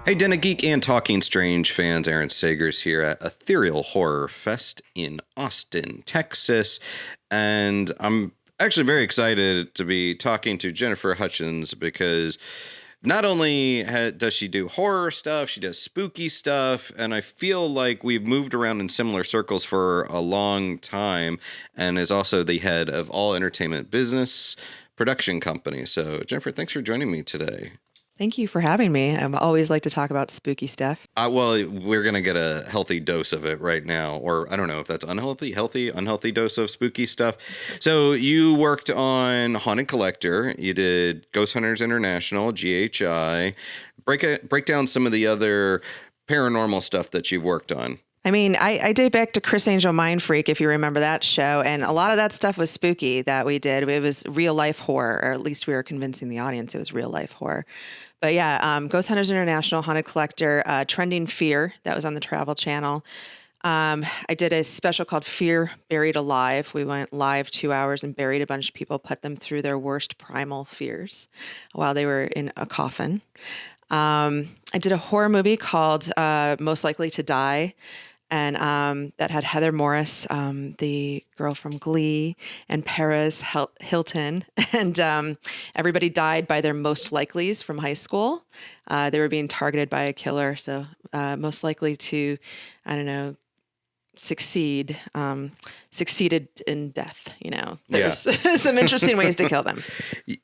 Hey, Den of Geek and Talking Strange fans, Aaron Sagers here at Ethereal Horror Fest in Austin, Texas. And I'm actually very excited to be talking to Jennifer Hutchins because not only does she do horror stuff, she does spooky stuff, and I feel like we've moved around in similar circles for a long time, and is also the head of All Entertainment Business production company. So, Jennifer, thanks for joining me today. Thank you for having me. I always like to talk about spooky stuff. Well, we're going to get a healthy dose of it right now. Or I don't know if that's unhealthy dose of spooky stuff. So you worked on Haunted Collector. You did Ghost Hunters International, GHI. Break down some of the other paranormal stuff that you've worked on. I mean, I date back to Chris Angel Mind Freak, if you remember that show. And a lot of that stuff was spooky that we did. It was real life horror, or at least we were convincing the audience it was real life horror. But yeah, Ghost Hunters International, Haunted Collector, Trending Fear, that was on the Travel Channel. I did a special called Fear Buried Alive. We went live 2 hours and buried a bunch of people, put them through their worst primal fears while they were in a coffin. I did a horror movie called Most Likely to Die. And that had Heather Morris, the girl from Glee, and Paris Hilton. And everybody died by their most likelies from high school. They were being targeted by a killer. So most likely to, succeeded in death. There's some interesting ways to kill them.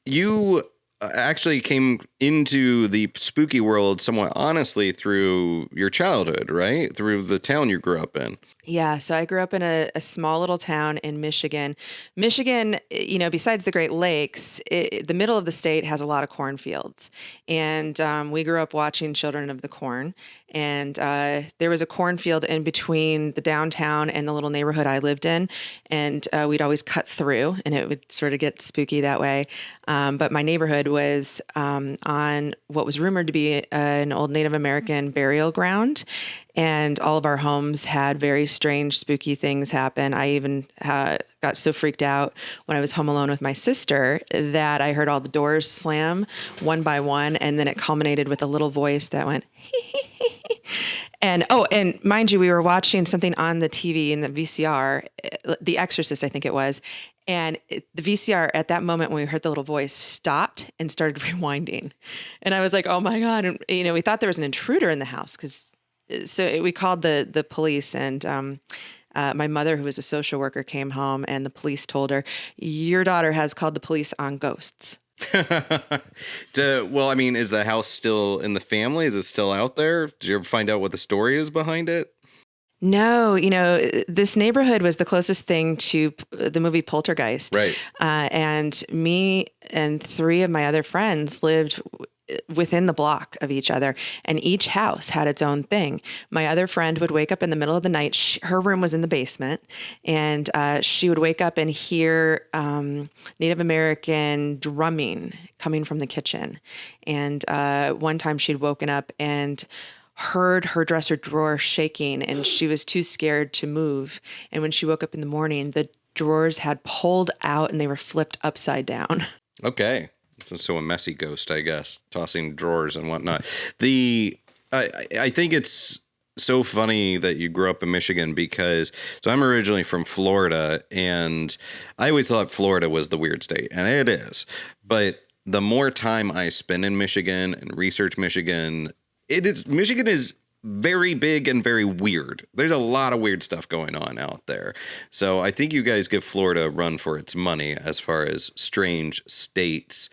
You actually came into the spooky world somewhat honestly through your childhood, right? Through the town you grew up in. Yeah. So I grew up in a small little town in Michigan. Michigan, besides the Great Lakes, the middle of the state has a lot of cornfields. And we grew up watching Children of the Corn. And there was a cornfield in between the downtown and the little neighborhood I lived in. And we'd always cut through, and it would sort of get spooky that way. But my neighborhood was on what was rumored to be an old Native American burial ground. And all of our homes had very strange, spooky things happen. I even got so freaked out when I was home alone with my sister that I heard all the doors slam one by one. And then it culminated with a little voice that went, hee, hee, hee, hee. And mind you, we were watching something on the TV in the VCR, The Exorcist, I think it was. And the VCR at that moment when we heard the little voice stopped and started rewinding. And I was like, oh my God. And, we thought there was an intruder in the house so we called the police, and my mother, who was a social worker, came home, and the police told her, your daughter has called the police on ghosts. Well, I mean, is the house still in the family? Is it still out there? Did you ever find out what the story is behind it? No, this neighborhood was the closest thing to the movie Poltergeist. Right. And me and three of my other friends lived within the block of each other, and each house had its own thing. My other friend would wake up in the middle of the night. Her room was in the basement, and she would wake up and hear Native American drumming coming from the kitchen. And one time she'd woken up and heard her dresser drawer shaking, and she was too scared to move. And when she woke up in the morning, the drawers had pulled out and they were flipped upside down. Okay. So a messy ghost, I guess, tossing drawers and whatnot. I think it's so funny that you grew up in Michigan because, so I'm originally from Florida, and I always thought Florida was the weird state, and it is. But the more time I spend in Michigan and research Michigan, Michigan is very big and very weird. There's a lot of weird stuff going on out there. So I think you guys give Florida a run for its money as far as strange states.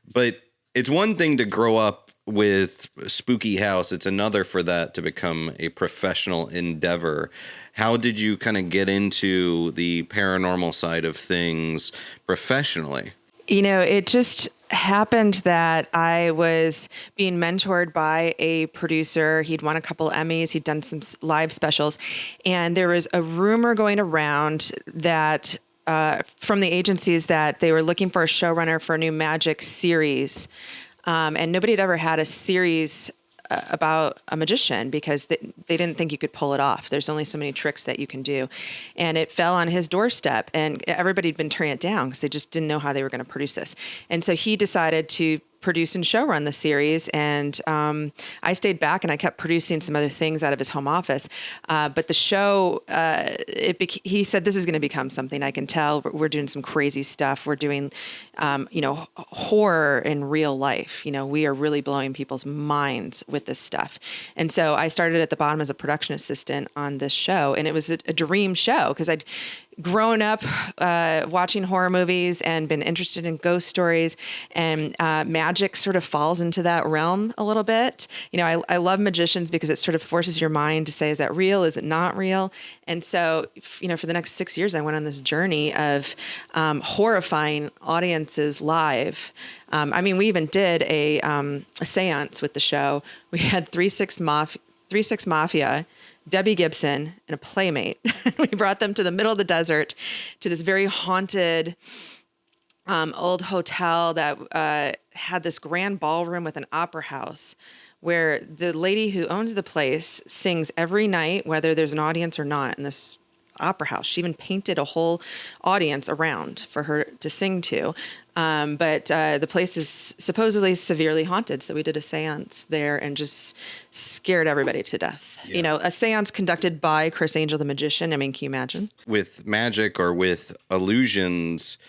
But it's one thing to grow up with spooky house. It's another for that to become a professional endeavor. How did you kind of get into the paranormal side of things professionally? It just happened that I was being mentored by a producer. He'd won a couple Emmys. He'd done some live specials. And there was a rumor going around that from the agencies that they were looking for a showrunner for a new magic series. And nobody had ever had a series about a magician because they didn't think you could pull it off. There's only so many tricks that you can do. And it fell on his doorstep, and everybody had been turning it down because they just didn't know how they were going to produce this. And so he decided to produce and showrun the series, and I stayed back and I kept producing some other things out of his home office. But the show, he said, this is going to become something. I can tell we're doing some crazy stuff. We're doing, horror in real life. We are really blowing people's minds with this stuff. And so I started at the bottom as a production assistant on this show, and it was a dream show because I'd grown up watching horror movies and been interested in ghost stories, and magic sort of falls into that realm a little bit. I love magicians because it sort of forces your mind to say, is that real? Is it not real? And so, for the next 6 years, I went on this journey of horrifying audiences live. We even did a seance with the show. We had 3-6 Mafia, Debbie Gibson, and a playmate. We brought them to the middle of the desert to this very haunted old hotel that had this grand ballroom with an opera house where the lady who owns the place sings every night, whether there's an audience or not, in this opera house. She even painted a whole audience around for her to sing to. But the place is supposedly severely haunted. So we did a seance there and just scared everybody to death. Yeah. A seance conducted by Chris Angel, the magician. Can you imagine? With magic or with illusions,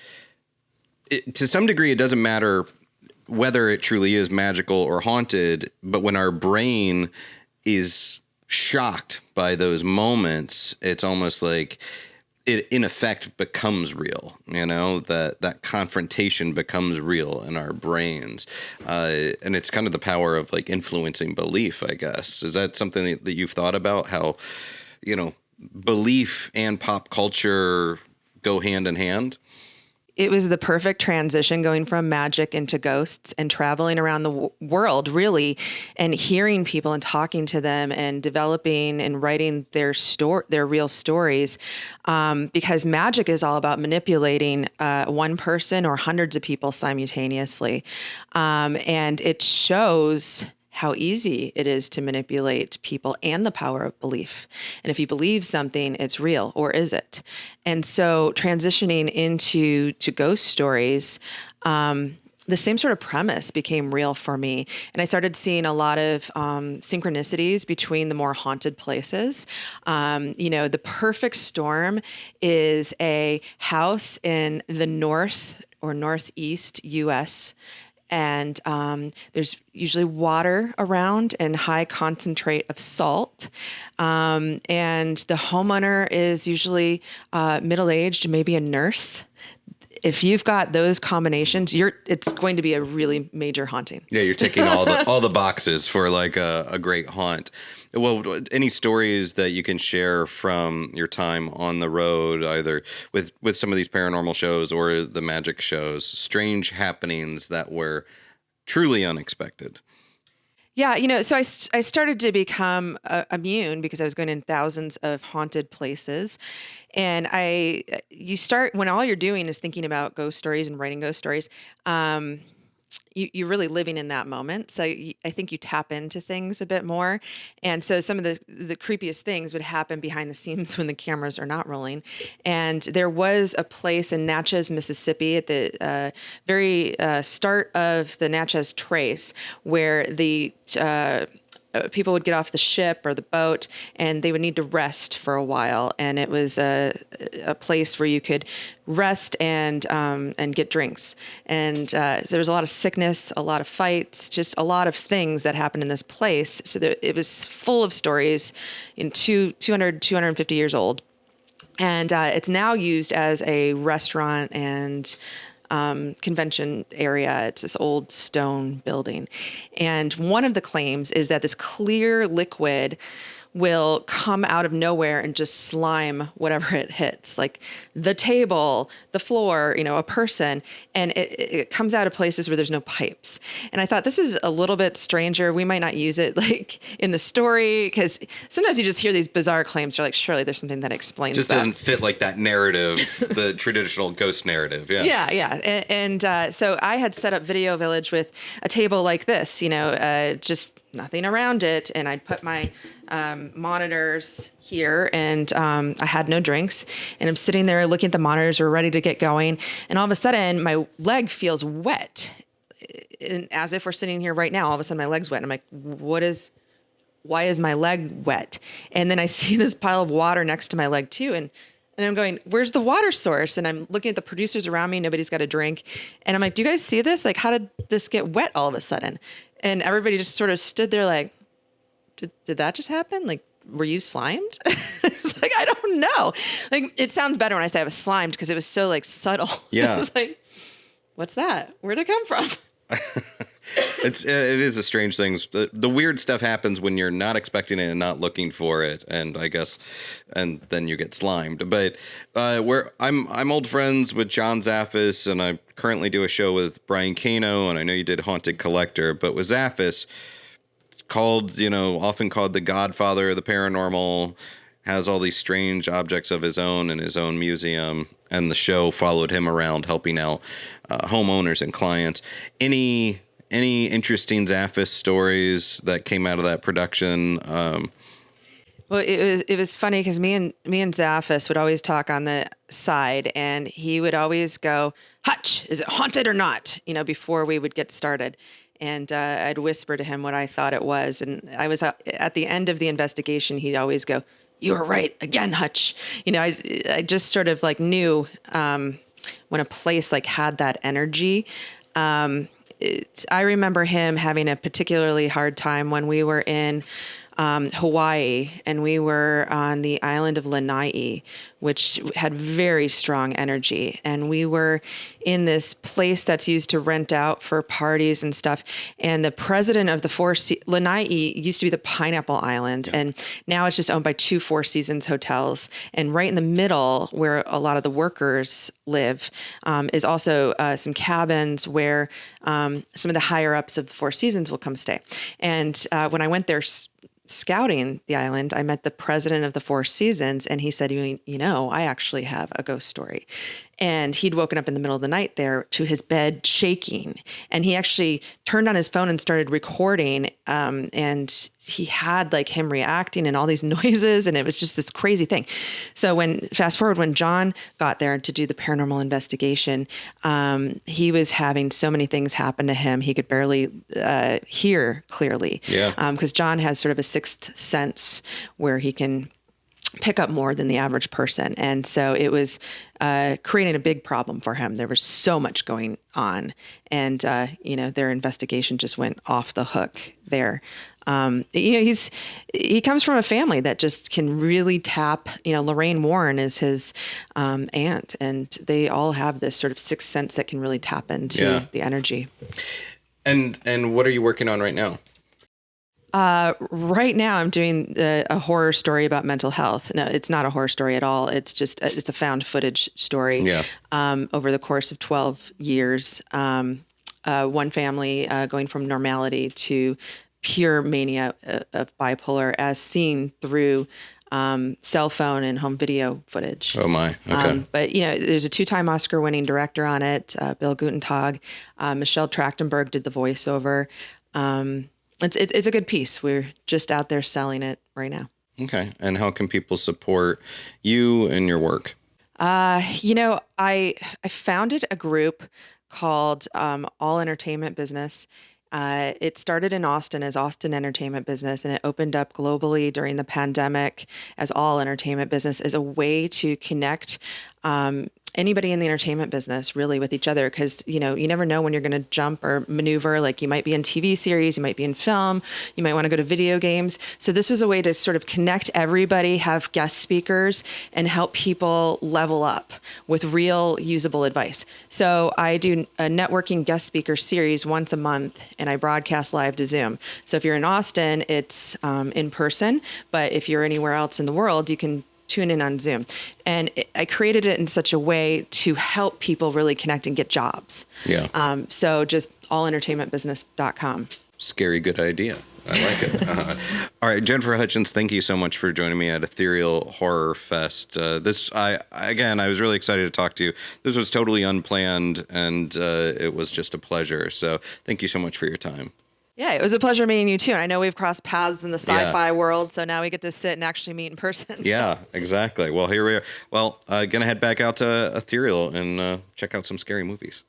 to some degree, it doesn't matter whether it truly is magical or haunted. But when our brain is shocked by those moments, it's almost like it in effect becomes real, that confrontation becomes real in our brains. And it's kind of the power of like influencing belief, I guess. Is that something that you've thought about, how, belief and pop culture go hand in hand? It was the perfect transition going from magic into ghosts and traveling around the world, really, and hearing people and talking to them and developing and writing their real stories. Because magic is all about manipulating one person or hundreds of people simultaneously. And it shows how easy it is to manipulate people and the power of belief. And if you believe something, it's real, or is it? And so transitioning into ghost stories, the same sort of premise became real for me. And I started seeing a lot of synchronicities between the more haunted places. The perfect storm is a house in the north or northeast U.S., and there's usually water around and high concentrate of salt. And the homeowner is usually middle-aged, maybe a nurse. If you've got those combinations, it's going to be a really major haunting. Yeah, you're ticking all the boxes for like a great haunt. Well, any stories that you can share from your time on the road, either with some of these paranormal shows or the magic shows, strange happenings that were truly unexpected? Yeah, so I started to become immune because I was going in thousands of haunted places. And you start, when all you're doing is thinking about ghost stories and writing ghost stories, you're really living in that moment. So I think you tap into things a bit more. And so some of the creepiest things would happen behind the scenes when the cameras are not rolling. And there was a place in Natchez, Mississippi at the very start of the Natchez Trace where the people would get off the ship or the boat and they would need to rest for a while. And it was a place where you could rest and get drinks. And there was a lot of sickness, a lot of fights, just a lot of things that happened in this place. So it was full of stories, 250 years old. And it's now used as a restaurant and convention area. It's this old stone building. And one of the claims is that this clear liquid will come out of nowhere and just slime whatever it hits, like the table, the floor, a person. And it comes out of places where there's no pipes. And I thought, this is a little bit stranger. We might not use it like in the story, because sometimes you just hear these bizarre claims. You're like, surely there's something that explains just that. Doesn't fit like that narrative, the traditional ghost narrative. Yeah. Yeah. And so I had set up Video Village with a table like this, just nothing around it. And I'd put my monitors here, and I had no drinks. And I'm sitting there looking at the monitors. We're ready to get going. And all of a sudden, my leg feels wet. And as if we're sitting here right now, all of a sudden my leg's wet. And I'm like, why is my leg wet? And then I see this pile of water next to my leg too. And I'm going, where's the water source? And I'm looking at the producers around me. Nobody's got a drink. And I'm like, do you guys see this? Like, how did this get wet all of a sudden? And everybody just sort of stood there like, did that just happen? Like, were you slimed? It's like, I don't know. Like, it sounds better when I say I was slimed because it was so like subtle. Yeah. It's like, what's that? Where'd it come from? It is a strange thing. The weird stuff happens when you're not expecting it and not looking for it, and then you get slimed. But I'm old friends with John Zaffis, and I currently do a show with Brian Kano, and I know you did Haunted Collector, but with Zaffis, often called the Godfather of the paranormal, has all these strange objects of his own in his own museum, and the show followed him around helping out homeowners and clients. Any interesting Zaffis stories that came out of that production? Well, it was funny because me and Zaffis would always talk on the side, and he would always go, "Hutch, is it haunted or not?" Before we would get started. And I'd whisper to him what I thought it was. And I was at the end of the investigation, he'd always go, "You were right again, Hutch." I just sort of like knew when a place like had that energy. I remember him having a particularly hard time when we were in Hawaii, and we were on the island of Lanai, which had very strong energy. And we were in this place that's used to rent out for parties and stuff. And the president of the Lanai used to be the Pineapple Island, and now it's just owned by 2 Four Seasons hotels. And right in the middle, where a lot of the workers live, is also some cabins where some of the higher ups of the Four Seasons will come stay. And when I went there scouting the island, I met the president of the Four Seasons, and he said, I actually have a ghost story. And he'd woken up in the middle of the night there to his bed shaking. And he actually turned on his phone and started recording. And he had like him reacting and all these noises. And it was just this crazy thing. So fast forward, when John got there to do the paranormal investigation, he was having so many things happen to him. He could barely hear clearly. Yeah. Because John has sort of a sixth sense where he can pick up more than the average person. And so it was creating a big problem for him. There was so much going on, and their investigation just went off the hook there. He comes from a family that just can really tap. Lorraine Warren is his aunt, and they all have this sort of sixth sense that can really tap into the energy. And what are you working on right now? Right now I'm doing a horror story about mental health. No, it's not a horror story at all. It's just, it's a found footage story. Yeah. Over the course of 12 years, one family going from normality to pure mania of bipolar as seen through cell phone and home video footage. Oh my. Okay. But there's a 2-time Oscar winning director on it, Bill Gutentag. Michelle Trachtenberg did the voiceover. It's a good piece. We're just out there selling it right now. Okay. And how can people support you and your work? I founded a group called All Entertainment Business. It started in Austin as Austin Entertainment Business, and it opened up globally during the pandemic as All Entertainment Business as a way to connect anybody in the entertainment business really with each other. Because, you never know when you're going to jump or maneuver. Like, you might be in TV series, you might be in film, you might want to go to video games. So this was a way to sort of connect everybody, have guest speakers, and help people level up with real usable advice. So I do a networking guest speaker series once a month, and I broadcast live to Zoom. So if you're in Austin, it's in person. But if you're anywhere else in the world, you can tune in on Zoom. And I created it in such a way to help people really connect and get jobs. Yeah. So just allentertainmentbusiness.com. Scary good idea. I like it. All right, Jennifer Hutchins, thank you so much for joining me at Ethereal Horror Fest. I was really excited to talk to you. This was totally unplanned, and it was just a pleasure. So thank you so much for your time. Yeah, it was a pleasure meeting you too. And I know we've crossed paths in the sci-fi world, so now we get to sit and actually meet in person. Yeah, exactly. Well, here we are. Well, gonna head back out to Ethereal and check out some scary movies.